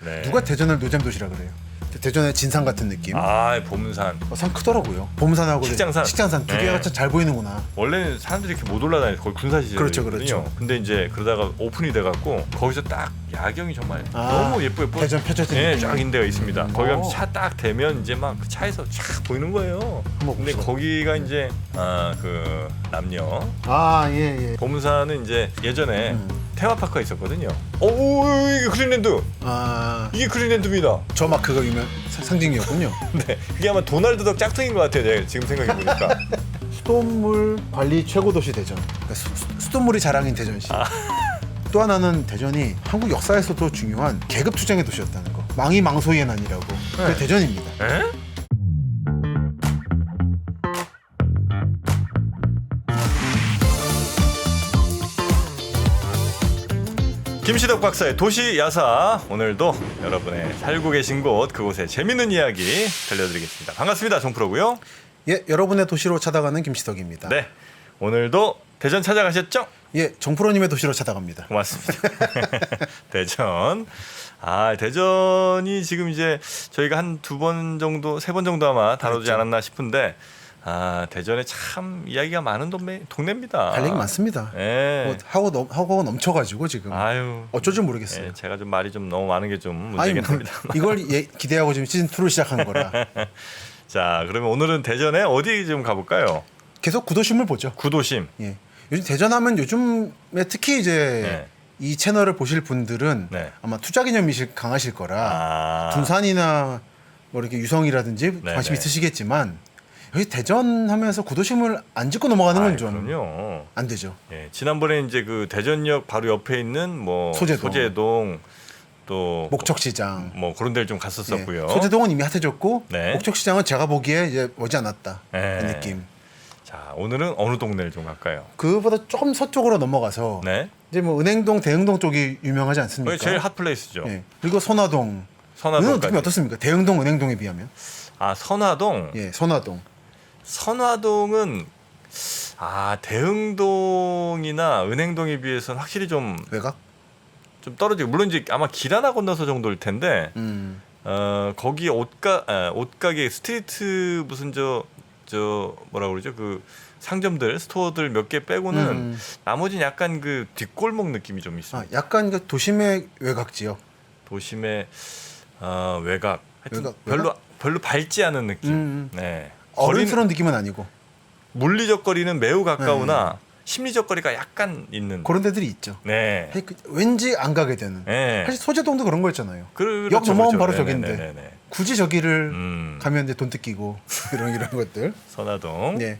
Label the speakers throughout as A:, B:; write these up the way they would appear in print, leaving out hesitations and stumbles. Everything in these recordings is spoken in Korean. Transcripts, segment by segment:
A: 네.
B: 누가 대전을 노잼 도시라 그래요? 대전의 진산 같은 느낌.
A: 아, 봄산.
B: 산 크더라고요. 봄산하고
A: 식장산.
B: 두 개가
A: 네.
B: 잘 보이는구나.
A: 원래는 사람들이 이렇게 못 올라다녀서 거의 군사시절이거든요.
B: 그렇죠.
A: 근데 이제 그러다가 오픈이 돼갖고 거기서 딱 야경이 정말
B: 아,
A: 너무 예쁘게
B: 대전 펼쳐진
A: 네,
B: 느낌.
A: 쫙 인데가 있습니다. 거기 가면
B: 오.
A: 차 딱 대면 이제 막 그 차에서 쫙 보이는 거예요.
B: 한번
A: 근데
B: 봅시다.
A: 거기가 이제 그 남녀
B: 아, 예.
A: 봄산은 이제 예전에 테마파크가 있었거든요. 오, 이게 그린랜드.
B: 아,
A: 이게 그린랜드입니다.
B: 저 막 그거 유명 상징이었군요.
A: 네, 그게 아마 도날드 덕 짝퉁인 것 같아요. 제가 지금 생각해 보니까.
B: 수돗물 관리 최고 도시 대전. 그러니까 수돗물이 자랑인 대전시. 또 하나는 대전이 한국 역사에서도 중요한 계급 투쟁의 도시였다는 거. 망이 망소의 난이라고. 그게
A: 네.
B: 대전입니다.
A: 에? 김시덕 박사의 도시 야사, 오늘도 여러분의 살고 계신 곳 그곳의 재밌는 이야기 들려드리겠습니다. 반갑습니다. 정프로고요.
B: 예, 여러분의 도시로 찾아가는 김시덕입니다.
A: 네, 오늘도 대전 찾아가셨죠?
B: 예, 정프로님의 도시로 찾아갑니다.
A: 고맙습니다. 대전. 아, 대전이 지금 이제 저희가 한 2번 정도, 3번 정도 아마 다루지
B: 그렇죠.
A: 않았나 싶은데, 아, 대전에 참 이야기가 많은 동네입니다.
B: 할 얘기 많습니다.
A: 예.
B: 뭐 하고가 넘쳐가지고 지금
A: 아유.
B: 어쩔 줄 모르겠어요.
A: 예, 제가 좀 말이 좀 너무 많은 게 좀
B: 아니,
A: 문제긴
B: 뭐,
A: 합니다.
B: 이걸 기대하고 지금 시즌 2를 시작한 거라
A: 자, 그러면 오늘은 대전에 어디 좀 가볼까요?
B: 계속 구도심을 보죠.
A: 구도심.
B: 예, 요즘 대전하면 요즘에 특히 이제
A: 네.
B: 이 채널을 보실 분들은
A: 네.
B: 아마 투자 개념이 강하실 거라
A: 아.
B: 둔산이나 뭐 이렇게 유성이라든지
A: 네,
B: 관심이
A: 네.
B: 있으시겠지만 여기 대전 하면서 구도심을 안 짚고 넘어가는 건 좀 안
A: 그럼요.
B: 되죠.
A: 예, 지난번에 이제 그 대전역 바로 옆에 있는 뭐
B: 소재동.
A: 또
B: 목척시장.
A: 뭐 그런 데를 좀 갔었었고요.
B: 예, 소재동은 이미 핫해졌고
A: 네.
B: 목척시장은 제가 보기에 이제 머지않았다
A: 네.
B: 이 느낌.
A: 자, 오늘은 어느 동네를 좀 갈까요?
B: 그보다 조금 서쪽으로 넘어가서
A: 네.
B: 이제 뭐 은행동, 대흥동 쪽이 유명하지 않습니까?
A: 거기 제일 핫플레이스죠.
B: 예. 그리고 선화동. 은행
A: 선화동까지.
B: 느낌이 어떻습니까? 대흥동, 은행동에 비하면.
A: 아, 선화동.
B: 예, 선화동.
A: 선화동은 대흥동이나 은행동에 비해서는 확실히 좀
B: 외곽?
A: 떨어지고, 물론 이제 아마 길 하나 건너서 정도일 텐데 거기 옷가게 스트리트 무슨 저 뭐라 그러죠, 그 상점들 스토어들 몇 개 빼고는 나머지는 약간 그 뒷골목 느낌이 좀 있습니다.
B: 약간 그 도심의 외곽 지역.
A: 도심의 외곽, 하여튼
B: 외곽?
A: 별로 밝지 않은 느낌. 네.
B: 어른스러운 느낌은 아니고
A: 물리적 거리는 매우 가까우나 심리적 거리가 약간 있는.
B: 그런 데들이 있죠.
A: 네.
B: 왠지 안 가게 되는.
A: 네.
B: 사실 소재동도 그런 거 있잖아요.
A: 그렇죠,
B: 역 넘어오면 바로
A: 네네네네.
B: 저긴데 굳이 저기를
A: 음.
B: 가면 이제 돈 뜯기고 이런 것들.
A: 선화동.
B: 네.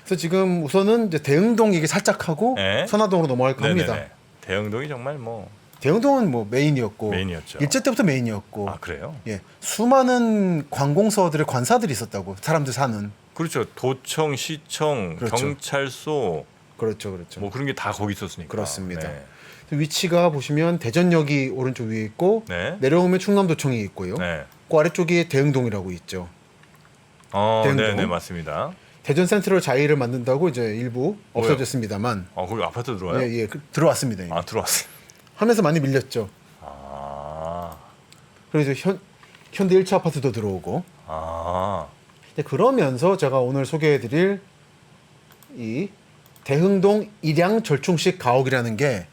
B: 그래서 지금 우선은 이제 대흥동 얘기 살짝 하고
A: 네.
B: 선화동으로 넘어갈까 합니다.
A: 네네네. 대흥동이 정말 뭐
B: 대흥동은 뭐 메인이었고
A: 메인이었죠.
B: 일제 때부터 메인이었고
A: 아, 그래요?
B: 예, 수많은 관공서들의 관사들이 있었다고 사람들 사는.
A: 그렇죠. 도청, 시청,
B: 그렇죠.
A: 경찰서
B: 그렇죠.
A: 뭐 그런 게 다 거기 있었으니까.
B: 그렇습니다.
A: 네.
B: 위치가 보시면 대전역이 오른쪽 위에 있고
A: 네.
B: 내려오면 충남도청이 있고요.
A: 네.
B: 그 아래쪽이 대흥동이라고 있죠. 대흥동.
A: 네네, 맞습니다.
B: 대전 센트럴 자이를 만든다고 이제 일부 없어졌습니다만
A: 거기 아파트 들어와요?
B: 예, 들어왔습니다. 이미.
A: 들어왔어요.
B: 하면서 많이 밀렸죠.
A: 아.
B: 그래서 현대 1차 아파트도 들어오고.
A: 아.
B: 근데 그러면서 제가 오늘 소개해드릴 이 대흥동 일양 절충식 가옥이라는 게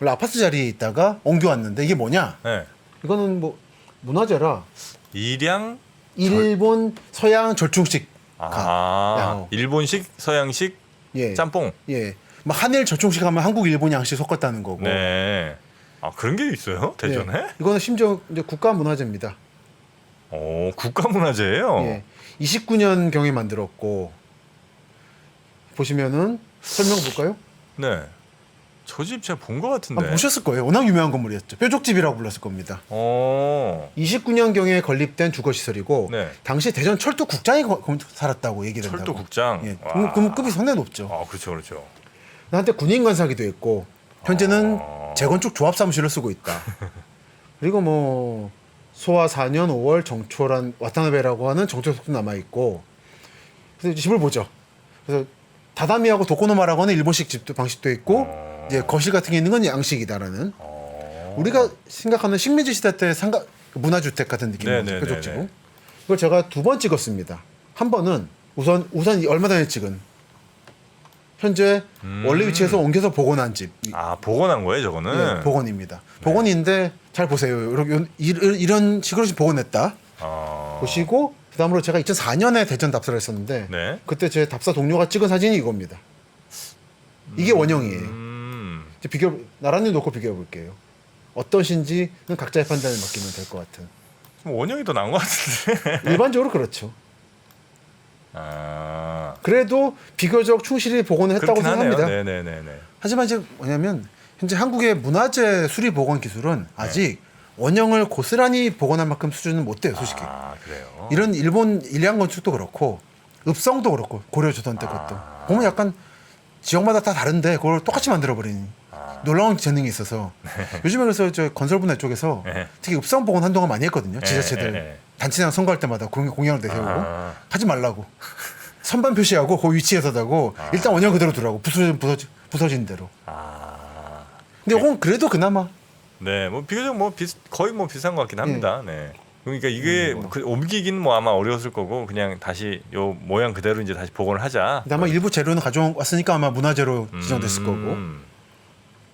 B: 원래 아파트 자리에 있다가 옮겨왔는데 이게 뭐냐?
A: 네.
B: 이거는 뭐 문화재라
A: 일양.
B: 일본 서양 절충식 양호.
A: 일본식, 서양식
B: 예.
A: 짬뽕.
B: 예. 뭐 한일 절충식 하면 한국 일본 양식 섞었다는 거고.
A: 네. 그런 게 있어요? 대전에?
B: 예. 이거는 심지어 이제 국가 문화재입니다.
A: 국가문화재예요?
B: 예. 29년 경에 만들었고 보시면은 설명 볼까요?
A: 네. 저 집 제가 본 것 같은데.
B: 보셨을 거예요. 워낙 유명한 건물이었죠. 뾰족집이라고 불렀을 겁니다. 29년 경에 건립된 주거 시설이고
A: 네.
B: 당시 대전 철도 국장이 살았다고 얘기된다고.
A: 철도 국장.
B: 예.
A: 와.
B: 금급이 상당히 높죠.
A: 그렇죠.
B: 한때 군인 관사기도 했고 현재는 재건축 조합 사무실을 쓰고 있다. 그리고 뭐 소화 4년 5월 정초란 와타나베라고 하는 정초석도 남아 있고. 그래서 집을 보죠. 그래서 다다미하고 도코노마라고 하는 일본식 집도 방식도 있고 이제 거실 같은 게 있는 건 양식이다라는. 우리가 생각하는 식민지 시대 때 문화주택 같은 느낌이죠.
A: 네네네네.
B: 뾰족지구. 이걸 제가 2번 찍었습니다. 한 번은 우선 얼마 전에 찍은 현재 원래 위치에서 옮겨서 복원한 집.
A: 아 복원한 거예요, 저거는.
B: 네, 복원입니다. 복원인데 잘 보세요. 이런 식으로 지금 복원했다. 보시고 그다음으로 제가 2004년에 대전 답사를 했었는데
A: 네.
B: 그때 제 답사 동료가 찍은 사진이 이겁니다. 이게 원형이에요. 이제 나란히 놓고 비교해 볼게요. 어떠신지는 각자의 판단을 맡기면 될 것 같은.
A: 원형이 더 나은 것 같은데.
B: 일반적으로 그렇죠.
A: 아.
B: 그래도 비교적 충실히 복원을 했다고
A: 그렇긴 하네요.
B: 생각합니다.
A: 네네네네.
B: 하지만 이제 뭐냐면 현재 한국의 문화재 수리 복원 기술은 아직 원형을 고스란히 복원할 만큼 수준은 못 돼요, 솔직히.
A: 아 그래요.
B: 이런 일본 일양 건축도 그렇고 읍성도 그렇고 고려 조선 때 것도 보면 약간 지역마다 다 다른데 그걸 똑같이 만들어 버리는 놀라운 재능이 있어서 요즘에 그래서 저 건설분야 쪽에서
A: 네.
B: 특히 읍성 복원 한동안 많이 했거든요. 지자체들
A: 네.
B: 단체장 선거할 때마다 공약을 내세우고
A: 아.
B: 하지 말라고 선반 표시하고 그 위치에서다고 일단 원형 그대로 두라고 부서진 대로.
A: 아.
B: 근데 이건 그래도 그나마
A: 네, 뭐 비교적 뭐 거의 뭐 비슷한 것 같긴 합니다. 네. 그러니까 이게 옮기기는 뭐 아마 어려웠을 거고 그냥 다시 요 모양 그대로 이제 다시 복원을 하자.
B: 근데 아마 일부 재료는 가져왔으니까 아마 문화재로 지정됐을 거고.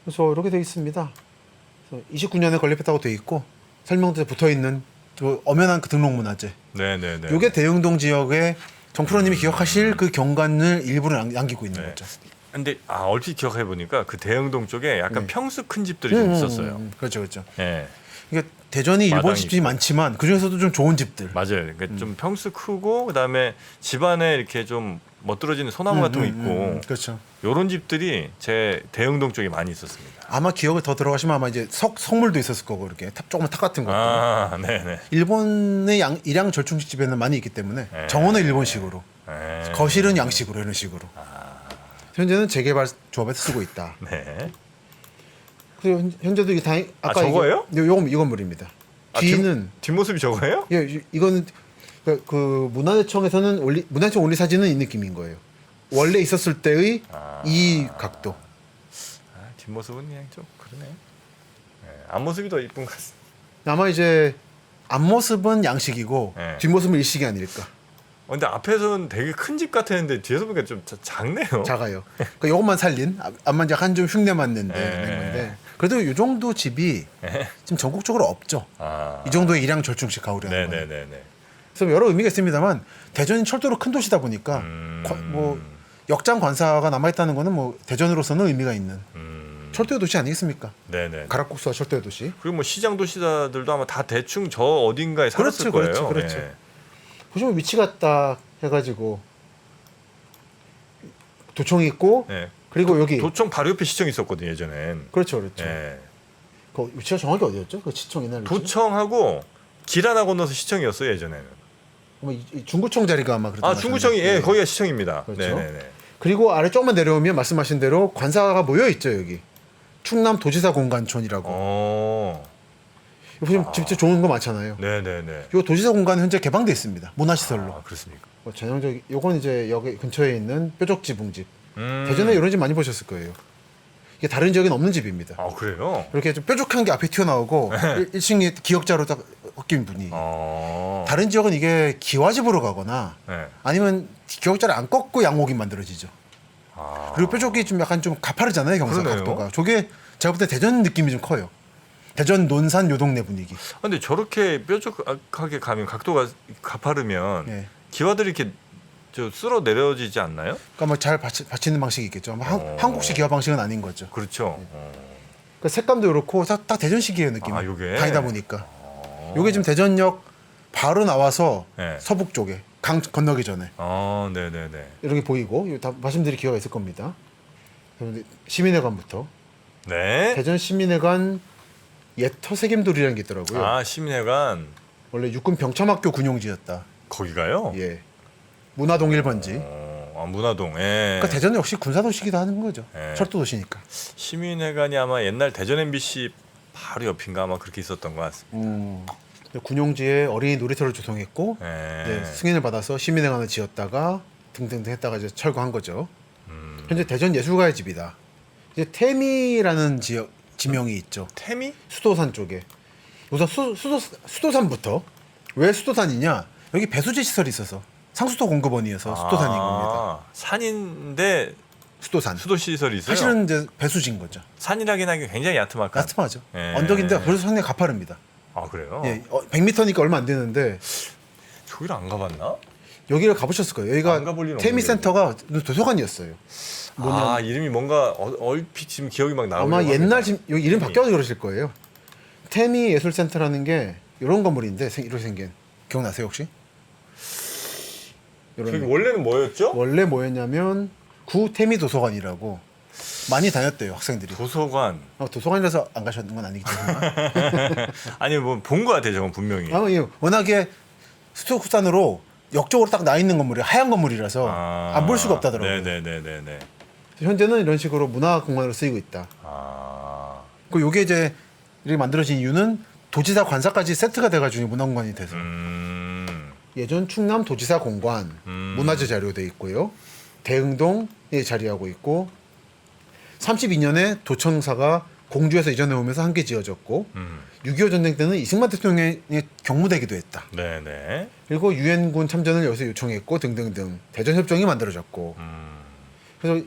B: 그래서 이렇게 돼 있습니다. 29년에 건립했다고 돼 있고 설명도에 붙어 있는 또 엄연한 그 등록 문화재.
A: 네네네.
B: 이게 대흥동 지역에 정프로님이 기억하실 그 경관을 일부러 남기고 있는
A: 네.
B: 거죠.
A: 근데 얼핏 기억해 보니까 그 대흥동 쪽에 약간 평수 큰 집들이 좀 있었어요.
B: 그렇죠, 그렇죠.
A: 네.
B: 이게 대전이 일본
A: 마당이
B: 집이
A: 있고.
B: 많지만 그 중에서도 좀 좋은 집들.
A: 맞아요. 그러니까 좀 평수 크고 그다음에 집안에 이렇게 좀 멋들어지는 소나무 같은 거 있고
B: 그렇죠.
A: 요런 집들이 제 대흥동 쪽에 많이 있었습니다.
B: 아마 기억을 더 들어가시면 아마 이제 석물도 있었을 거고 이렇게 조그만 탑 같은 것도.
A: 아, 네네.
B: 일본의 일양 절충식 집에는 많이 있기 때문에
A: 네.
B: 정원은 일본식으로,
A: 네.
B: 거실은 양식으로 이런 식으로. 현재는 재개발 조합에 쓰고 있다.
A: 네.
B: 그리고 현재도 이게 아까
A: 저거예요?
B: 이건 건물입니다. 뒤는
A: 뒷모습이 저거예요?
B: 이거는 그 문화재청에서는 문화재청 올리 사진은 이 느낌인 거예요. 원래 있었을 때의 이 각도.
A: 뒷모습은 그냥 좀 그러네. 네. 앞모습이 더 이쁜 것 같습니다.
B: 아마 이제 앞모습은 양식이고
A: 네.
B: 뒷모습은 일식이 아닐까.
A: 근데 앞에서는 되게 큰 집 같았는데 뒤에서 보니까 좀 작네요.
B: 작아요. 그러니까 이것만 살린 앞만 약간 좀 흉내만 낸 건데 그래도 이 정도 집이 지금 전국적으로 없죠. 이 정도의 일양 절충식 가구라는 거예요.
A: 네네네네.
B: 그래서 여러 의미가 있습니다만 대전이 철도로 큰 도시다 보니까 뭐 역장 관사가 남아있다는 거는 뭐 대전으로서는 의미가 있는 철도의 도시 아니겠습니까?
A: 네네.
B: 가락국수와 철도의 도시.
A: 그리고 뭐 시장 도시들도 아마 다 대충 저 어딘가에 살았을
B: 그렇죠,
A: 거예요.
B: 그렇죠.
A: 네.
B: 보시면 위치가 딱 해가지고 도청이 있고
A: 네.
B: 그리고 여기
A: 도청 바로 옆에 시청이 있었거든요 예전엔.
B: 그렇죠, 그렇죠.
A: 네.
B: 그 위치가 정확히 어디였죠? 그 시청 옛날 위치?
A: 도청하고 길 하나 건너서 시청이었어요 예전에는.
B: 아마 이 중구청 자리가 아마 그랬던 것
A: 중구청이
B: 같은데.
A: 거기가 시청입니다.
B: 그렇죠.
A: 네네네.
B: 그리고 아래 조금만 내려오면 말씀하신 대로 관사가 모여 있죠 여기. 충남 도지사 공간촌이라고. 보시면 집도 좋은 거 많잖아요.
A: 네네네.
B: 이 도지사 공간은 현재 개방돼 있습니다. 문화시설로.
A: 그렇습니까?
B: 뭐 전형적 요건 이제 여기 근처에 있는 뾰족지붕집. 대전에 이런 집 많이 보셨을 거예요. 이게 다른 지역엔 없는 집입니다.
A: 그래요?
B: 이렇게 좀 뾰족한 게 앞에 튀어나오고 1층이 기역자로 딱 꺾인 분이. 다른 지역은 이게 기와집으로 가거나
A: 네.
B: 아니면 기역자를 안 꺾고 양옥이 만들어지죠. 그리고 뾰족이 좀 약간 좀 가파르잖아요 경사
A: 그러네요.
B: 각도가. 저게 제가 볼 때 대전 느낌이 좀 커요. 대전 논산 요 동네 분위기.
A: 근데 저렇게 뾰족하게 가면 각도가 가파르면
B: 네.
A: 기와들이 이렇게 쓸어 내려지지 않나요?
B: 그러니까 뭐 잘 받치는 방식이 있겠죠. 아마 한국식 기와 방식은 아닌 거죠.
A: 그렇죠.
B: 그러니까 색감도 그렇고 딱 대전식이에요 느낌.
A: 요게?
B: 다니다 보니까. 요게 지금 대전역 바로 나와서
A: 네.
B: 서북 쪽에 강 건너기 전에
A: 네네네.
B: 이렇게 보이고 이거 다 말씀드릴 기회가 있을 겁니다. 그럼 시민회관부터
A: 네.
B: 대전 시민회관 옛터색임돌이라는 게 있더라고요.
A: 시민회관
B: 원래 육군 병참학교 군용지였다.
A: 거기가요?
B: 예. 문화동 1번지.
A: 문화동. 예.
B: 그러니까 대전은 역시 군사도시기도 하는 거죠.
A: 예.
B: 철도도시니까.
A: 시민회관이 아마 옛날 대전 MBC 바로 옆인가 아마 그렇게 있었던 것 같습니다.
B: 군용지에 어린이 놀이터를 조성했고
A: 예.
B: 네, 승인을 받아서 시민회관을 지었다가 등등등 했다가 이제 철거한 거죠. 현재 대전 예술가의 집이다. 이제 태미라는 지역 지명이 있죠.
A: 태미?
B: 수도산 쪽에. 우선 수도산부터. 왜 수도산이냐? 여기 배수지 시설이 있어서 상수도 공급원이어서 수도산인 겁니다.
A: 산인데
B: 수도산.
A: 수도 시설이 있어요.
B: 사실은 이제 배수지인 거죠.
A: 산이라긴 하기 굉장히 야트막한.
B: 야트하죠.
A: 예.
B: 언덕인데 그래서 상당히 가파릅니다.
A: 아 그래요?
B: 예, 100m니까 얼마 안 되는데
A: 저기를 안 가봤나?
B: 여기를 가보셨을 거예요.
A: 안
B: 여기가
A: 가볼 일은
B: 태미
A: 없는데,
B: 센터가 도서관이었어요.
A: 아 이름이 뭔가 얼핏 지금 기억이 막 나오고.
B: 아마 옛날 지금 여기 이름 바뀌어서 그러실 거예요. 태미 예술센터라는 게 이런 건물인데 이렇게 생긴 기억나세요 혹시? 이런
A: 저기
B: 느낌.
A: 원래는 뭐였죠?
B: 원래 뭐였냐면 구 태미 도서관이라고 많이 다녔대요 학생들이.
A: 도서관.
B: 도서관이라서 안 가셨는 건 아니겠지만
A: 아니 뭐 본 거 같아요, 저건 분명히.
B: 예. 워낙에 수도쿠산으로 역적으로 딱 나 있는 건물이 하얀 건물이라서 안 볼 수가 없다더라고요.
A: 네네네네네.
B: 현재는 이런 식으로 문화공간으로 쓰이고 있다.
A: 아.
B: 그 요게 이제 이렇게 만들어진 이유는 도지사 관사까지 세트가 돼가지고 문화공간이 돼서 예전 충남 도지사 공관 문화재 자료돼 있고요. 대흥동에 자리하고 있고 32년에 도청사가 공주에서 이전해 오면서 함께 지어졌고 6.25 전쟁 때는 이승만 대통령의 경무되기도 했다.
A: 네네.
B: 그리고 유엔군 참전을 여기서 요청했고 등등등 대전협정이 만들어졌고 그래서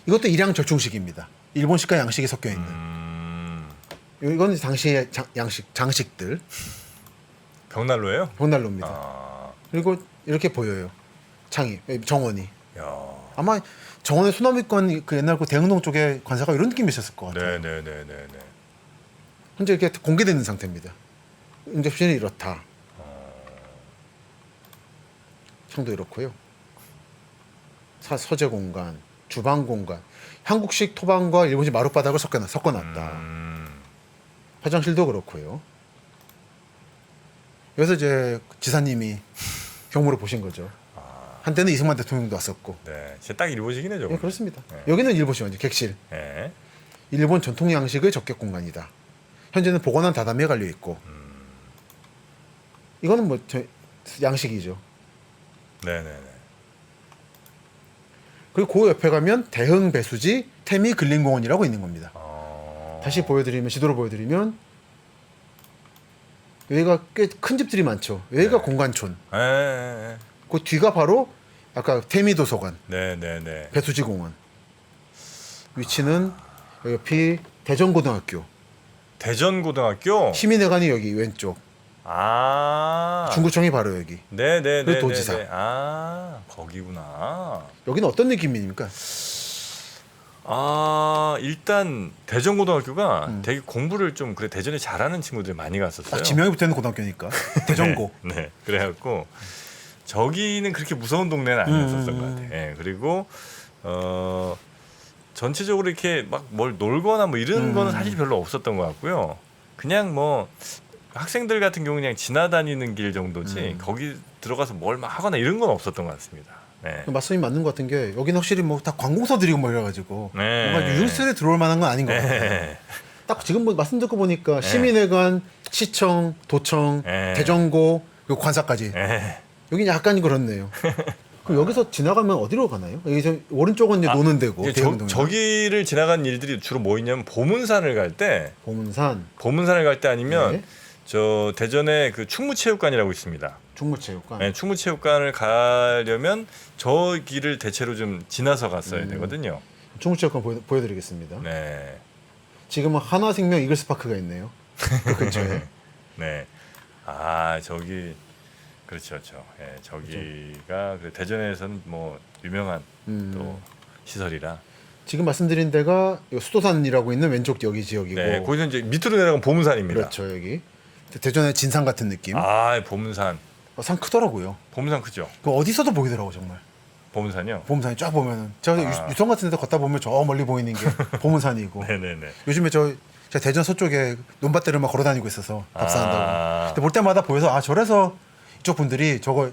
B: 이것도 일양 절충식입니다. 일본식과 양식이 섞여 있는. 이건 당시의 장식들
A: 벽난로예요?
B: 벽난로입니다.
A: 아.
B: 그리고 이렇게 보여요. 창이 정원이.
A: 야.
B: 아마 정원의 소나무권 그 옛날 그 대흥동 쪽에 관사가 이런 느낌이 있었을 것 같아요.
A: 네네네네네.
B: 현재 이렇게 공개되어 있는 상태입니다. 응접실은 이렇다. 창도 이렇고요. 서재 공간, 주방 공간, 한국식 토방과 일본식 마룻바닥을 섞어놨다. 화장실도 그렇고요. 그래서 이제 지사님이 경무를 보신 거죠. 한때는 이승만 대통령도 왔었고.
A: 네, 진짜 딱 일본식이네 저거.
B: 예, 그렇습니다.
A: 네.
B: 여기는 일본식 완전 객실.
A: 네.
B: 일본 전통 양식의 접객 공간이다. 현재는 복원한 다다미에 갈려 있고. 이거는 뭐 양식이죠.
A: 네네네.
B: 그리고 그 옆에 가면 대흥 배수지 태미 근린공원이라고 있는 겁니다. 다시 지도로 보여드리면 여기가 꽤 큰 집들이 많죠. 여기가
A: 네.
B: 공간촌.
A: 네.
B: 그 뒤가 바로 아까 태미 도서관,
A: 네네네.
B: 배수지 공원. 위치는 옆이 대전고등학교.
A: 대전고등학교.
B: 시민회관이 여기 왼쪽.
A: 아.
B: 중구청이 바로 여기.
A: 네네네.
B: 그리고 도지사.
A: 아 거기구나.
B: 여기는 어떤 느낌입니까?
A: 아 일단 대전고등학교가 되게 공부를 좀 그래 대전에 잘하는 친구들이 많이 갔었어요.
B: 딱 지명이 붙어있는 고등학교니까. 대전고.
A: 네, 네. 그래갖고 저기는 그렇게 무서운 동네는 아니었었던 것 같아요. 예, 그리고 전체적으로 이렇게 막 뭘 놀거나 뭐 이런 거는 사실 별로 없었던 것 같고요. 그냥 뭐 학생들 같은 경우 그냥 지나다니는 길 정도지 거기 들어가서 뭘 막 하거나 이런 건 없었던 것 같습니다. 네.
B: 말씀이 맞는 것 같은 게 여기는 확실히 뭐 다 관공서들이고 뭐 이래가지고
A: 네.
B: 뭔가 유흥시설에 들어올 만한 건 아닌 것 같아요.
A: 네.
B: 딱 지금 뭐 말씀 듣고 보니까 시민회관, 시청, 도청,
A: 네.
B: 대전고 그리고 관사까지
A: 네.
B: 여기 약간 그렇네요. 그럼 여기서 지나가면 어디로 가나요? 여기서 오른쪽은 이제 노는 데고
A: 이게
B: 대흥동이나.
A: 저기를 지나간 일들이 주로 뭐 있냐면 보문산을 갈 때
B: 보문산,
A: 아니면
B: 네.
A: 저 대전에 그 충무체육관이라고 있습니다.
B: 충무체육관.
A: 네, 충무체육관을 가려면 저 길을 대체로 좀 지나서 갔어야 되거든요.
B: 충무체육관 보여드리겠습니다.
A: 네,
B: 지금은 한화생명 이글스파크가 있네요. 그 근처에.
A: 네. 아 저기 그렇죠. 예, 저기가 그 대전에서는 뭐 유명한 또 시설이라.
B: 지금 말씀드린 데가 수도산이라고 있는 왼쪽 여기 지역이고.
A: 네, 거기서 이제 밑으로 내려가면 보문산입니다.
B: 그렇죠 여기. 대전의 진산 같은 느낌.
A: 아, 보문산.
B: 산 크더라고요.
A: 보문산 크죠.
B: 그 어디서도 보이더라고 정말.
A: 보문산이요?
B: 보문산이 쫙 보면은 제가 유성 같은 데 걷다 보면 저 멀리 보이는 게 보문산이고.
A: 네네네.
B: 요즘에 제가 대전 서쪽에 논밭들을 막 걸어다니고 있어서 답사한다고.
A: 아.
B: 근데 볼 때마다 보여서 저래서 이쪽 분들이 저거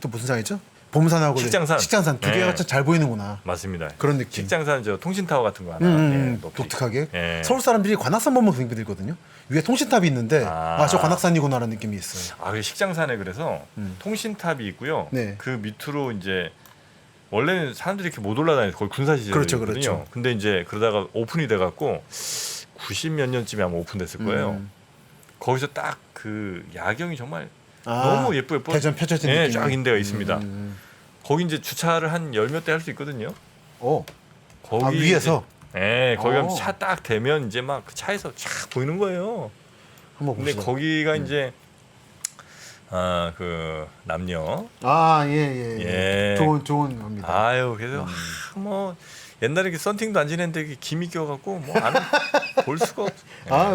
B: 또 무슨 산이죠? 보문산하고 식장산 두 개가
A: 네.
B: 잘 보이는구나.
A: 맞습니다.
B: 그런 느낌.
A: 식장산 저 통신타워 같은 거 하나. 예, 높이.
B: 독특하게.
A: 예.
B: 서울 사람들이 관악산 보면 그 느낌 들거든요. 위에 통신탑이 있는데 저 관악산이구나라는 느낌이 있어요.
A: 아, 그 식장산에 그래서 통신탑이 있고요.
B: 네.
A: 그 밑으로 이제 원래는 사람들이 이렇게 못 올라다니서 거의 군사시설이거든요.
B: 그렇죠.
A: 근데 이제 그러다가 오픈이 돼갖고 90몇 년쯤에 아마 오픈됐을 거예요. 거기서 딱 그 야경이 정말 너무 예쁘게
B: 대전 펼쳐진
A: 네,
B: 느낌.
A: 쫙 인데가 있습니다. 거기 이제 주차를 한 열 몇 대 할 수 있거든요.
B: 오.
A: 거기
B: 아, 위에서
A: 네, 거기 가면
B: 어.
A: 차 딱 대면 이제 막 그 차에서 쫙 보이는 거예요.
B: 한번
A: 근데
B: 보시죠.
A: 거기가 이제 그 남녀
B: 예.
A: 예.
B: 좋은 겁니다.
A: 아유 그래서 뭐 옛날에 그 썬팅도 안 지냈는데 이게 김이 껴갖고 뭐 안 볼 수가 없.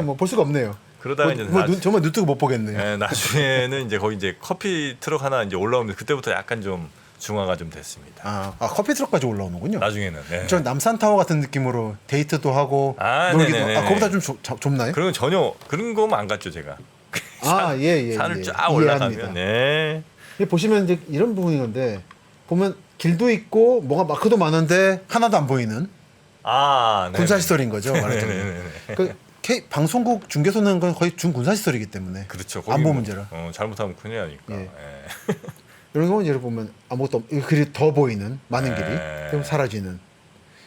B: 뭐 볼 수가 없네요.
A: 그러다가 이제
B: 정말 눈 뜨고 못 보겠네요.
A: 예, 나중에는 이제 거기 이제 커피 트럭 하나 이제 올라오면서 그때부터 약간 좀 중화가 좀 됐습니다.
B: 커피 트럭까지 올라오는군요.
A: 나중에는. 네.
B: 저 남산 타워 같은 느낌으로 데이트도 하고
A: 아,
B: 놀기도.
A: 네네네.
B: 그거보다 좀 좁나요?
A: 그런 건 전혀 그런 거면 안 갔죠 제가.
B: 예.
A: 산을 쫙
B: 이해합니다.
A: 올라가면. 네.
B: 보시면 이제 이런 부분인 건데 보면 길도 있고 뭐가 마크도 많은데 하나도 안 보이는
A: 아, 네.
B: 군사 시설인 거죠. 말하자면.
A: 네네네.
B: 방송국 중계소는 건 거의 준군사 시설이기 때문에
A: 그렇죠.
B: 안보
A: 거기
B: 문제라.
A: 잘못하면 큰일 나니까.
B: 예.
A: 예.
B: 이런 건 예를 보면 아무것도 길이 더 보이는 많은 길이
A: 네.
B: 그럼 사라지는.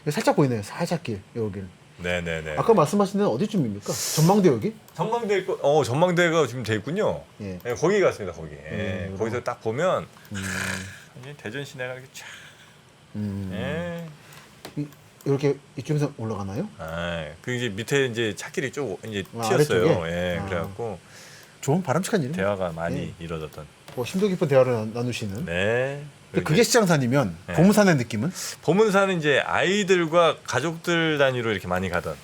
B: 살짝 보이네요. 살짝 길 여기.
A: 네네네.
B: 아까 말씀하신 데는 어디쯤입니까? 전망대 여기?
A: 전망대 있고, 전망대가 지금 돼 있군요.
B: 예.
A: 예, 거기 갔습니다. 거기. 예, 거기서 딱 보면 이제 대전 시내가 이렇게 쫙. 예.
B: 이렇게 이쯤에서 올라가나요?
A: 그 이제 밑에 이제 차길이 쭉 이제 튀었어요.
B: 아래쪽에?
A: 예, 그래갖고
B: 좋은 바람직한 일이네요.
A: 대화가 많이 이루어졌던.
B: 심도 깊은 대화를 나누시는.
A: 네.
B: 근데 그게 시장산이면
A: 네.
B: 보문산의 느낌은?
A: 보문산은 이제 아이들과 가족들 단위로 이렇게 많이 가던.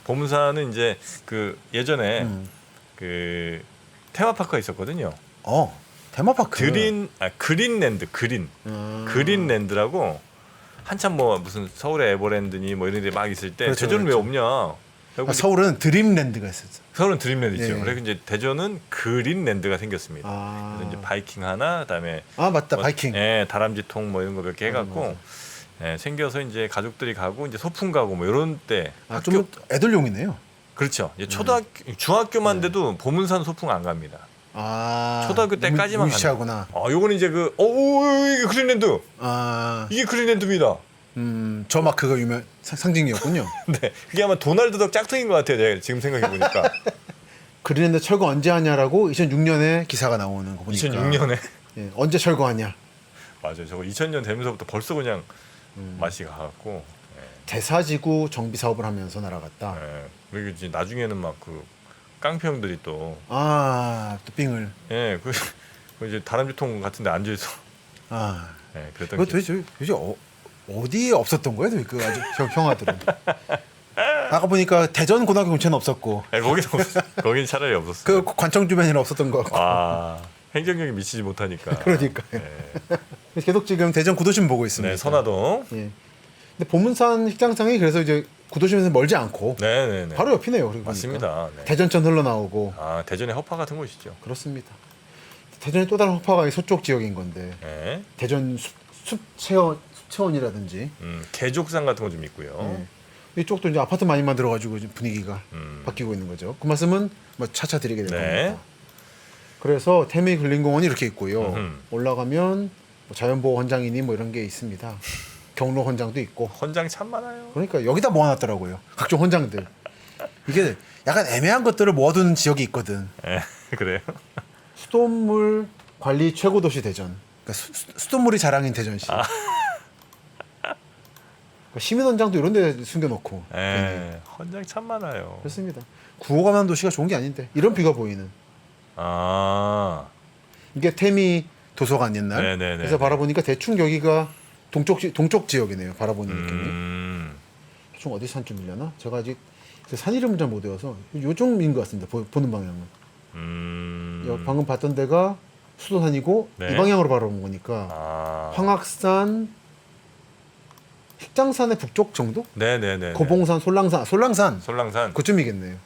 A: 보문산은 이제 그 예전에 그 테마파크가 있었거든요.
B: 테마파크.
A: 그린랜드 그린랜드라고 한참 뭐 무슨 서울의 에버랜드니 뭐 이런 데 막 있을 때
B: 그렇죠,
A: 대전은
B: 그렇죠.
A: 왜 없냐?
B: 서울은 드림랜드가 있었죠.
A: 서울은 드림랜드죠.
B: 예.
A: 그래서 이제 대전은 그린랜드가 생겼습니다. 그래서 이제 바이킹 하나, 그다음에
B: 맞다.
A: 뭐,
B: 바이킹.
A: 예, 다람쥐통 뭐 이런 거 몇 개 해갖고 생겨서 이제 가족들이 가고 이제 소풍 가고 뭐 이런 때 학교
B: 좀 애들용이네요.
A: 그렇죠. 이제 초등학교 중학교만 돼도 보문산 소풍 안 갑니다. 초등학교 때까지만
B: 무시하구나.
A: 요거는 이제 이게 그린랜드. 이게 그린랜드입니다.
B: 저 마크가 유명 상징이었군요.
A: 네, 그게 아마 도날드 덕 짝퉁인 것 같아요. 제가 지금 생각해 보니까.
B: 그린랜드 철거 언제 하냐라고 2006년에 기사가 나오는 거 보니까.
A: 2006년에
B: 예, 언제 철거하냐.
A: 맞아요. 저거 2000년 되면서부터 벌써 그냥 맛이 가갖고.
B: 대사지구 정비 사업을 하면서 날아갔다.
A: 그리고 이제 나중에는 막 그 깡패형들이 또.
B: 또 빙을.
A: 그 이제 다람쥐통 같은데 앉아 있어. 그랬던.
B: 그거 도대체 어디에 없었던 거예요? 그 아주 형아들은. 아까 보니까 대전 고등학교 근처는 없었고.
A: 거긴 차라리 없었어.
B: 그 관청 주변에는 없었던 거 같고.
A: 행정력이 미치지 못하니까.
B: 그러니까. 계속 지금 대전 구도심 보고 있습니다.
A: 네, 선화동.
B: 예. 근데 보문산 식장상이 그래서 이제 구도심에서 멀지 않고.
A: 네네네.
B: 바로 옆이네요. 그리고
A: 맞습니다. 네.
B: 대전천 흘러나오고.
A: 대전의 허파 같은 곳이죠.
B: 그렇습니다. 대전의 또 다른 허파가 서쪽 지역인 건데.
A: 네.
B: 대전 숲체원이라든지.
A: 개족산 같은 거 좀 있고요.
B: 이쪽도 이제 아파트 많이 만들어가지고 분위기가 바뀌고 있는 거죠. 그 말씀은 뭐 차차 드리게 될 겁니다. 그래서 태미 근린공원이 이렇게 있고요. 올라가면 뭐 자연보호 헌장이니 뭐 이런 게 있습니다. 경로 헌장도 있고.
A: 헌장이 참 많아요.
B: 그러니까 여기다 모아놨더라고요. 각종 헌장들. 이게 약간 애매한 것들을 모아두는 지역이 있거든.
A: 그래요?
B: 수돗물 관리 최고 도시 대전. 그러니까 수돗물이 자랑인 대전시. 그러니까 시민헌장도 이런 데 숨겨놓고.
A: 헌장 참 많아요.
B: 그렇습니다. 구호가만 도시가 좋은 게 아닌데 이런 뷰가 보이는. 이게 태미 도서관 옛날.
A: 네네네.
B: 그래서 바라보니까 대충 여기가 동쪽 지역이네요. 바라보는 느낌이. 대충 어디 산쯤이려나? 제가 아직 산 이름을 잘 못 외워서 요쪽인 것 같습니다. 보는 방향은. 방금 봤던 데가 수도산이고 이 방향으로 바라본 거니까 황악산, 식장산의 북쪽 정도?
A: 네네네.
B: 고봉산, 솔랑산
A: 솔랑산.
B: 그쯤이겠네요.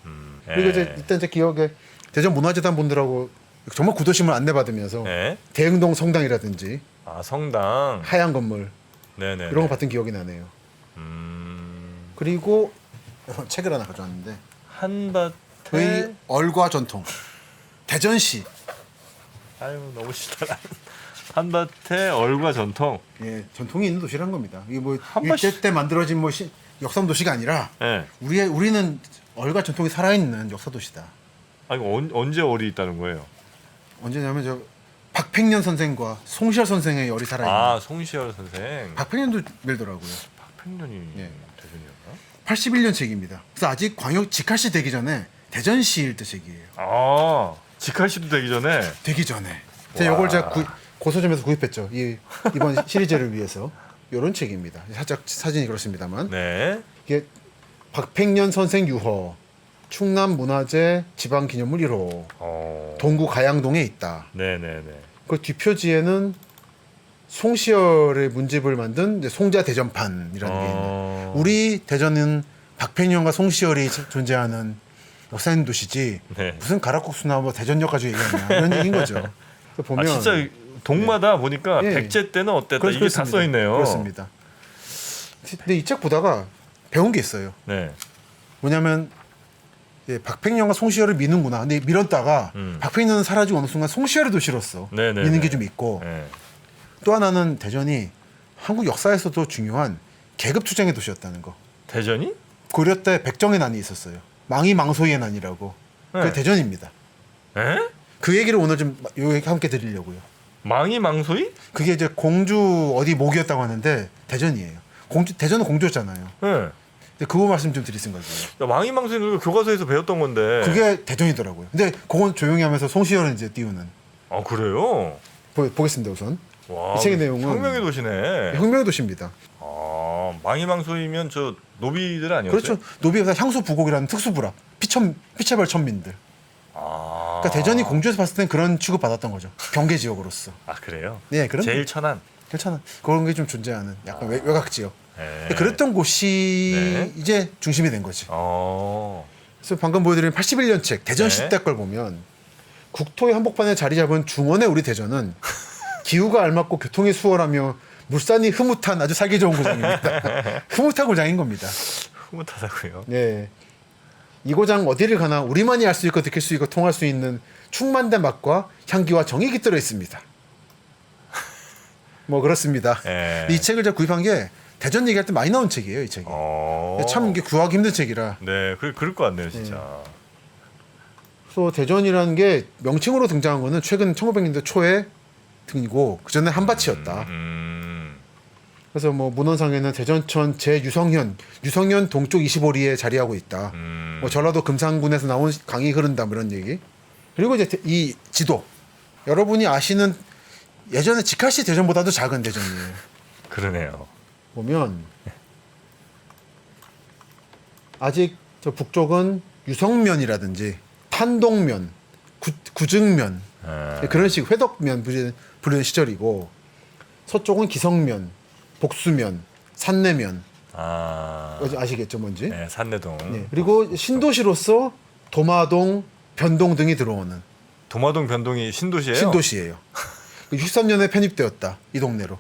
B: 그리고 이제 일단 제 기억에 대전 문화재단 분들하고 정말 구도심을 안내받으면서 대흥동 성당이라든지
A: 성당
B: 하얀 건물
A: 네네
B: 이런 거 봤던 기억이 나네요. 그리고 책을 하나 가져왔는데
A: 한밭의
B: 얼과 전통 대전시.
A: 아유 너무 싫다. 한밭의 얼과 전통.
B: 전통이 있는 도시란 겁니다. 이게 뭐 일제 때 만들어진 뭐 역삼 도시가 아니라 우리는 얼과 전통이 살아있는 역사 도시다.
A: 아 이거 언제 얼이 있다는 거예요?
B: 언제냐면 저 박팽년 선생과 송시열 선생의 열이 살아있는.
A: 아 송시열 선생.
B: 박팽년도 밀더라고요.
A: 박팽년이
B: 예.
A: 대전이었나?
B: 81년 책입니다. 그래서 아직 광역 직할시 되기 전에 대전시일 때 책이에요.
A: 아 직할시도 되기 전에.
B: 되기 전에. 제가 이걸 제가 고서점에서 구입했죠. 이번 시리즈를 위해서. 이런 책입니다. 살짝 사진이 그렇습니다만.
A: 네.
B: 이게 박팽년 선생 유허, 충남 문화재 지방기념물 1호, 동구 가양동에 있다.
A: 네네네.
B: 그 뒷표지에는 송시열의 문집을 만든 이제 송자 대전판이라는 게 있는. 우리 대전은 박팽년과 송시열이 존재하는 역사있는 도시지.
A: 네.
B: 무슨 가락국수나 뭐 대전역 가지고 얘기하냐 이런 얘기인 거죠. 그래서 보면
A: 진짜 동마다 보니까
B: 예.
A: 백제 때는 어땠다 이게
B: 그렇습니다.
A: 다 써 있네요.
B: 그렇습니다. 근데 이 책 보다가 배운 게 있어요.
A: 네.
B: 뭐냐면 예, 박팽년과 송시열을 미는구나. 근데 밀었다가 박팽년은 사라지고 어느 순간 송시열에도 실었어.
A: 네네네.
B: 미는 게 좀 있고
A: 네.
B: 또 하나는 대전이 한국 역사에서도 중요한 계급 투쟁의 도시였다는 거.
A: 대전이?
B: 고려 때 백정의 난이 있었어요. 망이 망소의 난이라고.
A: 네.
B: 그게 대전입니다.
A: 에?
B: 그 얘기를 오늘 좀 함께 드리려고요.
A: 망이 망소이?
B: 그게 이제 공주 어디 목이었다고 하는데 대전이에요. 대전은 공주였잖아요.
A: 네.
B: 근데 그거 말씀 좀 드릴 생각이에요.
A: 야, 망이 망소이는 우리가 교과서에서 배웠던 건데.
B: 그게 대전이더라고요. 근데 그건 조용히 하면서 송시열은 이제 띄우는.
A: 아 그래요?
B: 보겠습니다 우선.
A: 와,
B: 이 책의 내용은
A: 혁명의 도시네.
B: 혁명의 도시입니다.
A: 아 망이 망소이면 저 노비들 아니었어요?
B: 그렇죠. 노비가 향수 부곡이라는 특수부라 피체벌 천민들.
A: 아.
B: 그러니까 대전이 공주에서 봤을 땐 그런 취급 받았던 거죠. 경계 지역으로서.
A: 아 그래요?
B: 네, 그런
A: 제일 천안.
B: 괜찮아. 그런 게 좀 존재하는 약간 외곽 지역.
A: 네.
B: 그랬던 곳이
A: 네.
B: 이제 중심이 된 거지.
A: 어.
B: 그래서 방금 보여드린 81년 책 대전
A: 네.
B: 시대 걸 보면 국토의 한복판에 자리 잡은 중원의 우리 대전은 기후가 알맞고 교통이 수월하며 물산이 흐뭇한 아주 살기 좋은 고장입니다. 흐뭇한 고장인 겁니다.
A: 흐뭇하다고요.
B: 네. 이 고장 어디를 가나 우리만이 알 수 있고 느낄 수 있고 통할 수 있는 충만된 맛과 향기와 정이 깃들어 있습니다. 뭐 그렇습니다.
A: 네.
B: 이 책을 제가 구입한 게 대전 얘기할 때 많이 나온 책이에요, 이 책이. 참 이게 구하기 힘든 책이라.
A: 네, 그럴 것 같네요, 진짜.
B: 그래서 대전이라는 게 명칭으로 등장한 거는 최근 1900년대 초에 등이고 그 전에 한밭이었다. 그래서 뭐 문헌상에는 대전천 유성현 동쪽 25리에 자리하고 있다. 뭐 전라도 금산군에서 나온 강이 흐른다 뭐 이런 얘기. 그리고 이제 이 지도 여러분이 아시는 예전에 직할시 대전보다도 작은 대전이에요.
A: 그러네요.
B: 보면 아직 저 북쪽은 유성면이라든지 탄동면, 구증면 그런 식 회덕면 부르는 시절이고 서쪽은 기성면, 복수면, 산내면 아시겠죠 뭔지?
A: 네, 산내동.
B: 네. 그리고 신도시로서 도마동, 변동 등이 들어오는
A: 도마동 변동이 신도시예요?
B: 신도시예요. 63년에 편입되었다 이 동네로.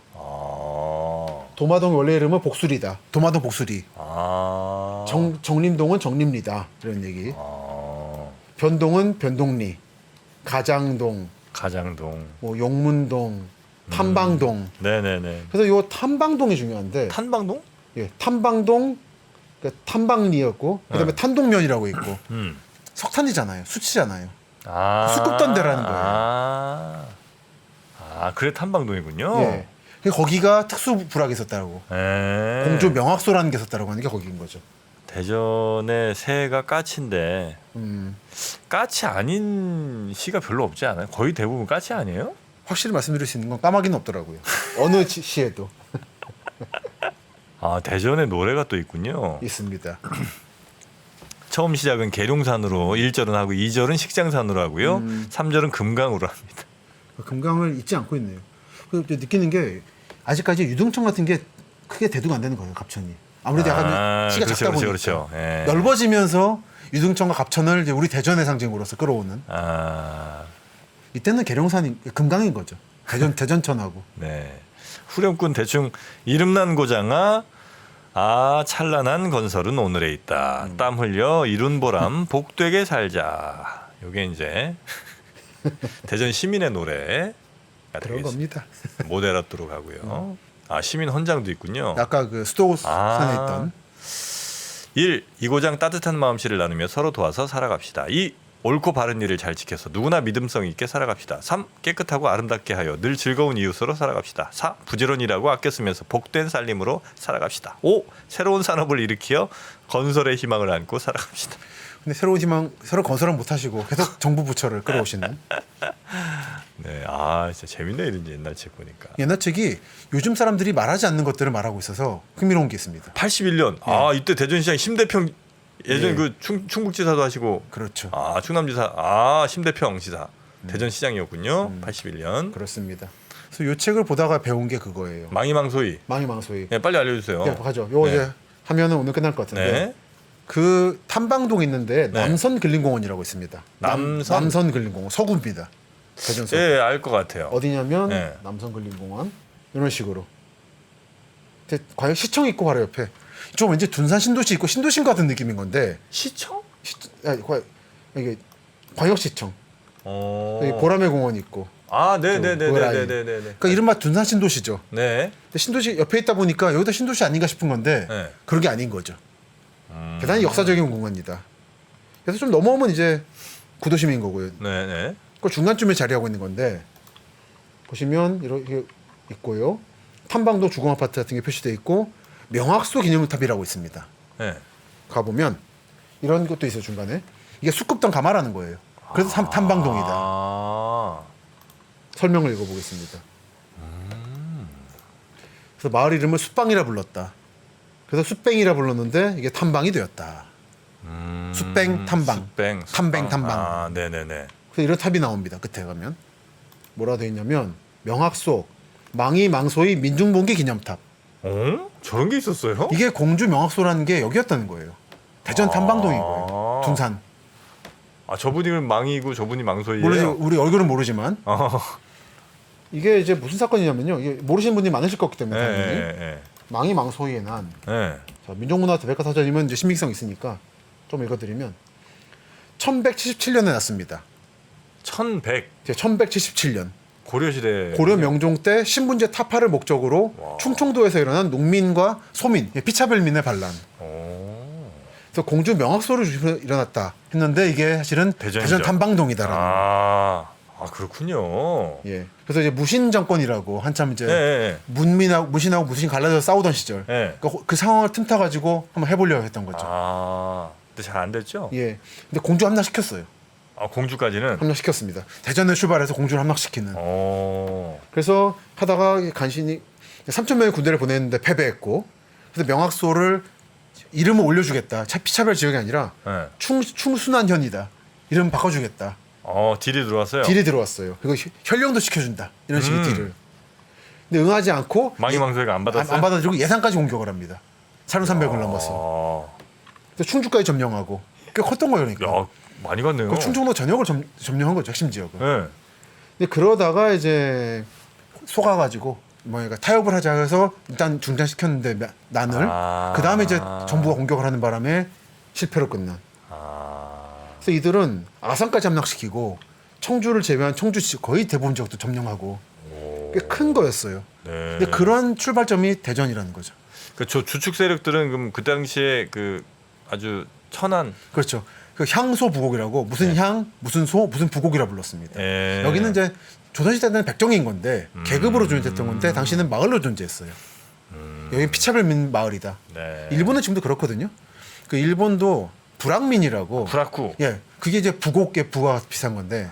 B: 도마동 원래 이름은 복수리다. 도마동 복수리. 정림동은 정림리다 이런 얘기. 변동은 변동리, 가장동, 뭐 용문동, 탐방동.
A: 네네네.
B: 그래서 요 탐방동이 중요한데.
A: 탄방동?
B: 예, 탐방동, 그러니까 탐방리였고, 그다음에 탄동면이라고 있고. 석탄이잖아요, 수치잖아요. 수급던대라는 거예요.
A: 그래 탐방동이군요.
B: 예. 거기가 특수 불악이 있었다고. 공주 명학소라는 게 있었다고 하는 게 거기인 거죠.
A: 대전의 새가 까치인데 까치 아닌 시가 별로 없지 않아요? 거의 대부분 까치 아니에요?
B: 확실히 말씀드릴 수 있는 건 까마귀는 없더라고요. 어느 시에도
A: 대전에 노래가 또 있군요.
B: 있습니다.
A: 처음 시작은 계룡산으로 1절은 하고 2절은 식장산으로 하고요. 3절은 금강으로 합니다.
B: 금강을 잊지 않고 있네요. 느끼는 게 아직까지 유등천 같은 게 크게 대두가 안 되는 거예요. 갑천이. 아무래도 약간 시가 작다 보니까
A: 그렇죠. 예.
B: 넓어지면서 유등천과 갑천을 이제 우리 대전의 상징으로서 끌어오는. 이때는 계룡산이 금강인 거죠. 대전천하고.
A: 네. 후렴군 대충 이름난 고장아 찬란한 건설은 오늘에 있다. 땀 흘려 이룬 보람 복되게 살자. 요게 이제 대전 시민의 노래.
B: 그런 겁니다.
A: 모데라토로 가고요. 시민 헌장도 있군요.
B: 아까 그 수도산에 있던
A: 1. 이고장 따뜻한 마음씨를 나누며 서로 도와서 살아갑시다. 2. 옳고 바른 일을 잘 지켜서 누구나 믿음성 있게 살아갑시다. 3. 깨끗하고 아름답게 하여 늘 즐거운 이웃으로 살아갑시다. 4. 부지런히 일하고 아껴 쓰면서 복된 살림으로 살아갑시다. 5. 새로운 산업을 일으키어 건설의 희망을 안고 살아갑시다.
B: 근데 새로운 희망, 새로 건설은 못 하시고 계속 정부 부처를 끌어오시는.
A: 네, 진짜 재밌네 이런 옛날 책 보니까.
B: 옛날 책이 요즘 사람들이 말하지 않는 것들을 말하고 있어서 흥미로운 게 있습니다.
A: 81년. 이때 대전시장 심대평 예전
B: 예.
A: 그 충북지사도 하시고.
B: 그렇죠.
A: 충남지사. 심대평 지사. 대전시장이었군요. 81년.
B: 그렇습니다. 그래서 이 책을 보다가 배운 게 그거예요.
A: 망이망소이.
B: 망이망소이.
A: 네, 빨리 알려주세요.
B: 네, 가죠. 요거
A: 네.
B: 이제 하면은 오늘 끝날 것 같은데.
A: 네.
B: 그 탐방동 있는데
A: 네.
B: 남선 근린공원이라고 있습니다. 남선 근린공원 서구입니다. 대전 서구.
A: 예, 알 것 같아요.
B: 어디냐면
A: 네.
B: 남선 근린공원 이런 식으로. 과연 시청 있고 바로 옆에 좀 왠지 둔산 신도시 있고 신도심 같은 느낌인 건데
A: 시청?
B: 이게 광역시청. 여기 보라매 공원 있고.
A: 네네네네네네네.
B: 그러니까 이른바 둔산 신도시죠.
A: 네.
B: 근데 신도시 옆에 있다 보니까 여기다 신도시 아닌가 싶은 건데
A: 네.
B: 그런 게 아닌 거죠. 대단히 역사적인 공간이다. 그래서 좀 넘어오면 이제 구도심인 거고요.
A: 네네.
B: 그 중간쯤에 자리하고 있는 건데 보시면 이렇게 있고요. 탐방도 주공 아파트 같은 게 표시되어 있고 명학소 기념탑이라고 있습니다.
A: 네.
B: 가보면 이런 것도 있어요. 중간에 이게 숙급당 가마라는 거예요. 그래서 탐방동이다. 설명을 읽어보겠습니다. 그래서 마을 이름을 숫방이라 불렀다. 그래서 숫뱅이라 불렀는데 이게 탐방이 되었다. 숫뱅 탐방. 탐뱅 탐방.
A: 네네네.
B: 그래서 이런 탑이 나옵니다. 끝에 가면 뭐라 되어 있냐면 명학소 망이 망소의 민중봉기 기념탑.
A: 저런 게 있었어요?
B: 이게 공주 명학소라는 게 여기였다는 거예요. 대전 탐방동이고요. 둔산.
A: 저분이 망이고 저분이 망소이에요.
B: 모르지, 우리 얼굴은 모르지만
A: 어.
B: 이게 이제 무슨 사건이냐면요. 이게 모르시는 분들이 많으실 것 같기 때문에
A: 네,
B: 당연히
A: 네,
B: 망이 망소에 난
A: 네.
B: 자, 민족문화재 백과사전이면 이제 신빙성 있으니까 좀 읽어드리면 1177년에 났습니다.
A: 1100
B: 1177년
A: 고려시대.
B: 고려 명종 때 신분제 타파를 목적으로
A: 와.
B: 충청도에서 일어난 농민과 소민 피차별민의 반란. 그래서 공주 명학소를 중심으로 일어났다 했는데 이게 사실은
A: 대전이죠.
B: 대전 탐방동이다라는.
A: 그렇군요.
B: 예. 그래서 이제 무신 정권이라고 한참 이제
A: 네.
B: 무신하고 무신 갈라져 싸우던 시절.
A: 네.
B: 그 상황을 틈타 가지고 한번 해보려고 했던 거죠.
A: 근데 잘 안 됐죠?
B: 예. 근데 공주 함락시켰어요.
A: 공주까지는.
B: 함락시켰습니다. 대전에 출발해서 공주를 함락시키는. 그래서 하다가 간신히 3천 명의 군대를 보냈는데 패배했고, 그래서 명학소를 이름을 올려주겠다. 피차별 지역이 아니라
A: 네.
B: 충순한현이다. 이름 바꿔주겠다.
A: 딜이 들어왔어요.
B: 딜이 들어왔어요. 그리고 현령도 시켜준다. 이런 식의 딜을. 근데 응하지 않고
A: 망이망소이가 안 받았어요.
B: 안 받아주고 예산까지 공격을 합니다. 사륜산맥을 넘어서. 그래서 충주까지 점령하고 꽤 컸던 거예요. 그러니까.
A: 야, 많이 갔네요.
B: 그 충청도 전역을 점령한 거죠. 핵심 지역을.
A: 네.
B: 근데 그러다가 이제 속아가지고 뭐니까 타협을 하자 해서 일단 중단시켰는데 난을 그 다음에 이제 정부가 공격을 하는 바람에 실패로 끝난. 그래서 이들은 아산까지 함락시키고 청주를 제외한 청주 거의 대부분 지역도 점령하고 꽤 큰 거였어요.
A: 네.
B: 근데 그런 출발점이 대전이라는 거죠.
A: 저 주축 세력들은 그럼 그 당시에 그 아주 천한.
B: 그렇죠. 그 향소 부곡이라고 무슨 향, 무슨 소, 무슨 부곡이라 불렀습니다. 여기는 이제 조선시대 때는 백정인 건데 계급으로 존재했던 건데 당시는 마을로 존재했어요. 여기 피차별민 마을이다.
A: 네.
B: 일본은 지금도 그렇거든요. 그 일본도 불악민이라고.
A: 불악구.
B: 예, 그게 이제 부곡의 부가 비슷한 건데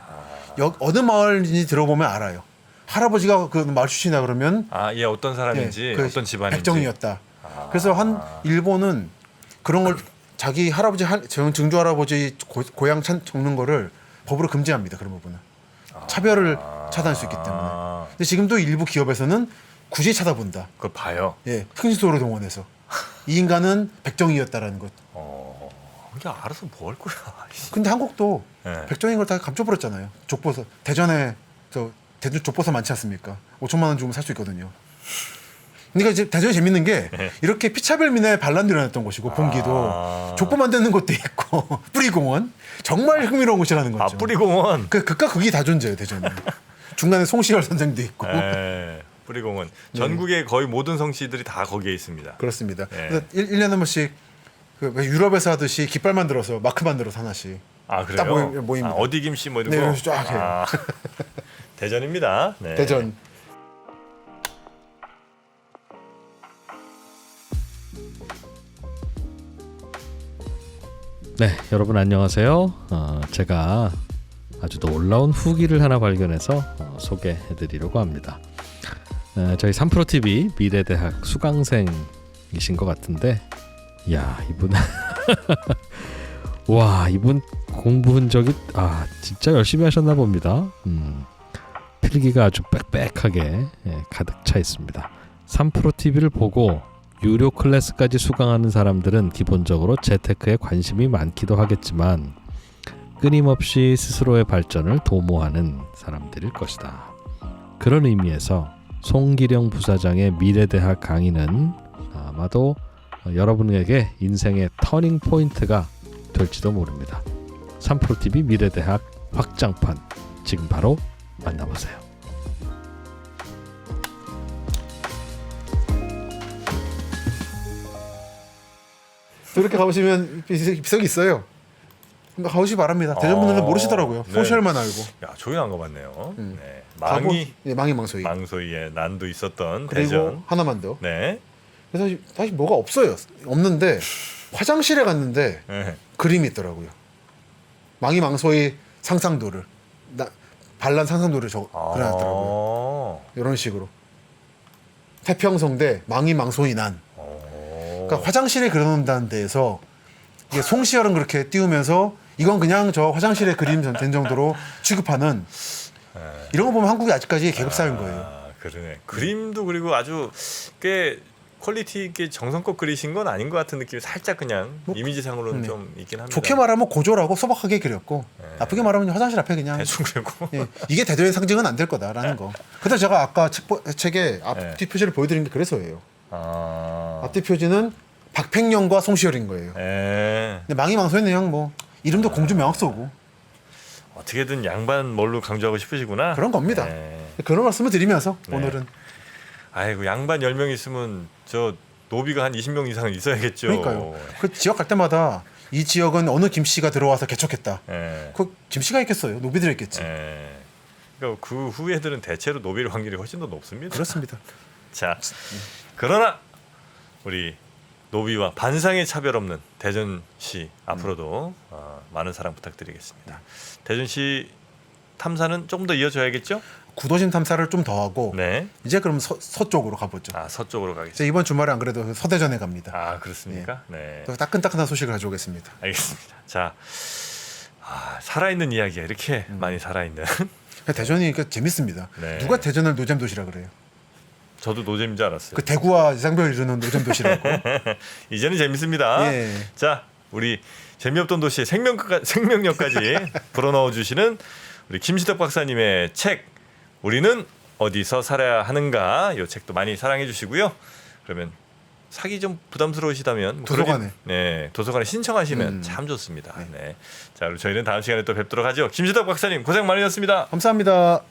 B: 어느 마을인지 들어보면 알아요. 할아버지가 그 마을 출신이다 그러면
A: 얘 어떤 사람인지
B: 그
A: 어떤 집안인지.
B: 백정이었다. 그래서 일본은 그런 걸 자기 할아버지 증조 할아버지 고향 적는 거를 법으로 금지합니다. 그런 부분은 차별을 차단할 수 있기 때문에. 근데 지금도 일부 기업에서는 굳이 찾아본다.
A: 그걸 봐요.
B: 예, 흥신소를 동원해서 이 인간은 백정이었다라는 것.
A: 이게 알아서 뭐 할 거야.
B: 근데 한국도
A: 네.
B: 백정인 걸 다 감춰버렸잖아요. 족보서 대전에 대전 족보서 많지 않습니까? 5천만 원 주면 살 수 있거든요. 그러니까 이제 대전이 재밌는 게 이렇게 피차별민의 반란도 일어났던 곳이고 봉기도 족보 만드는 것도 있고 뿌리공원 정말 흥미로운 곳이라는 거죠.
A: 뿌리공원.
B: 극과 극이 다 존재해요 대전은. 중간에 송시열 선생도 있고.
A: 뿌리공원. 전국의 거의 모든 성씨들이 다 거기에 있습니다.
B: 그렇습니다.
A: 네.
B: 그래서 1년에 한 번씩 그 유럽에서 하듯이 깃발 만들어서 마크 만들어서 하나씩.
A: 아 그래요?
B: 딱 모입니다.
A: 아, 어디 김씨 뭐 이런
B: 네,
A: 거.
B: 그래서 쫙 해요.
A: 아, 대전입니다. 네.
B: 대전.
C: 네, 여러분 안녕하세요. 제가 아주 놀라운 후기를 하나 발견해서 소개해드리려고 합니다. 저희 3프로TV 미래대학 수강생이신 것 같은데, 야 이분 와 이분 공부 흔적이 진짜 열심히 하셨나 봅니다. 필기가 아주 빽빽하게 가득 차 있습니다. 3프로TV를 보고 유료 클래스까지 수강하는 사람들은 기본적으로 재테크에 관심이 많기도 하겠지만 끊임없이 스스로의 발전을 도모하는 사람들일 것이다. 그런 의미에서 송기령 부사장의 미래대학 강의는 아마도 여러분에게 인생의 터닝 포인트가 될지도 모릅니다. 3프로TV 미래대학 확장판 지금 바로 만나보세요.
B: 이렇게 가보시면 비석이 있어요. 그러니까 가보시 바랍니다. 대전 분들은 모르시더라고요.
A: 네.
B: 소셜만 알고.
A: 야 조용한 거 봤네요. 네.
B: 망이 망소이.
A: 망소이의 난도 있었던
B: 그리고
A: 대전.
B: 하나만 더.
A: 네.
B: 그래서 사실 뭐가 없어요. 없는데 화장실에 갔는데
A: 네.
B: 그림이 있더라고요. 망이 망소이 상상도를 반란 상상도를 그려놨더라고요. 이런 식으로 태평성대 망이 망소이 난. 그러니까 화장실에 그려놓는다는 데에서 이게 송시열은 그렇게 띄우면서 이건 그냥 저 화장실에 그림 된 정도로 취급하는 이런 거 보면 한국이 아직까지 계급사회인 거예요.
A: 그러네. 그림도 그리고 아주 꽤 퀄리티 있게 정성껏 그리신 건 아닌 것 같은 느낌이 살짝 그냥 이미지상으로는 좀 있긴 합니다.
B: 좋게 말하면 고졸하고 소박하게 그렸고 나쁘게 말하면 화장실 앞에 그냥
A: 대충 그리고
B: 이게 대전의 상징은 안 될 거다라는 거. 근데 제가 아까 책에 앞뒤 표지를 보여드린 게 그래서예요. 앞뒤 표지는 박팽령과 송시열인 거예요. 근데 망이 망소는 그냥 뭐 이름도 공주 명확소고
A: 어떻게든 양반 뭘로 강조하고 싶으시구나.
B: 그런 겁니다. 그런 말씀을 드리면서
A: 네.
B: 오늘은
A: 아이고 양반 10명 있으면 저 노비가 한 20명 이상은 있어야겠죠.
B: 그러니까요. 그 지역 갈 때마다 이 지역은 어느 김씨가 들어와서 개척했다. 그 김씨가 있겠어요. 노비들이 있겠지.
A: 그러니까 그 후예들은 대체로 노비일 확률이 훨씬 더 높습니다.
B: 그렇습니다.
A: 자, 그러나 우리 노비와 반상의 차별 없는 대전시 앞으로도 많은 사랑 부탁드리겠습니다. 대전시 탐사는 조금 더 이어져야겠죠?
B: 구도심 탐사를 좀 더 하고
A: 네.
B: 이제 그럼 서쪽으로 가보죠.
A: 서쪽으로
B: 제가
A: 가겠습니다.
B: 이번 주말에 안 그래도 서대전에 갑니다.
A: 그렇습니까? 네.
B: 또 따끈따끈한 소식을 가져오겠습니다.
A: 알겠습니다. 자, 살아있는 이야기가 이렇게 많이 살아있는.
B: 대전이 재밌습니다.
A: 네.
B: 누가 대전을 노잼 도시라 그래요?
A: 저도 노잼인 줄 알았어요.
B: 그 대구와 이상벽을 이루는 노잼 도시라고.
A: 이제는 재밌습니다.
B: 예.
A: 자, 우리 재미없던 도시의 생명력까지 불어넣어 주시는 우리 김시덕 박사님의 책 우리는 어디서 살아야 하는가, 이 책도 많이 사랑해 주시고요. 그러면 사기 좀 부담스러우시다면 도서관에 신청하시면 참 좋습니다. 네. 자, 그럼 저희는 다음 시간에 또 뵙도록 하죠. 김시덕 박사님 고생 많으셨습니다.
B: 감사합니다.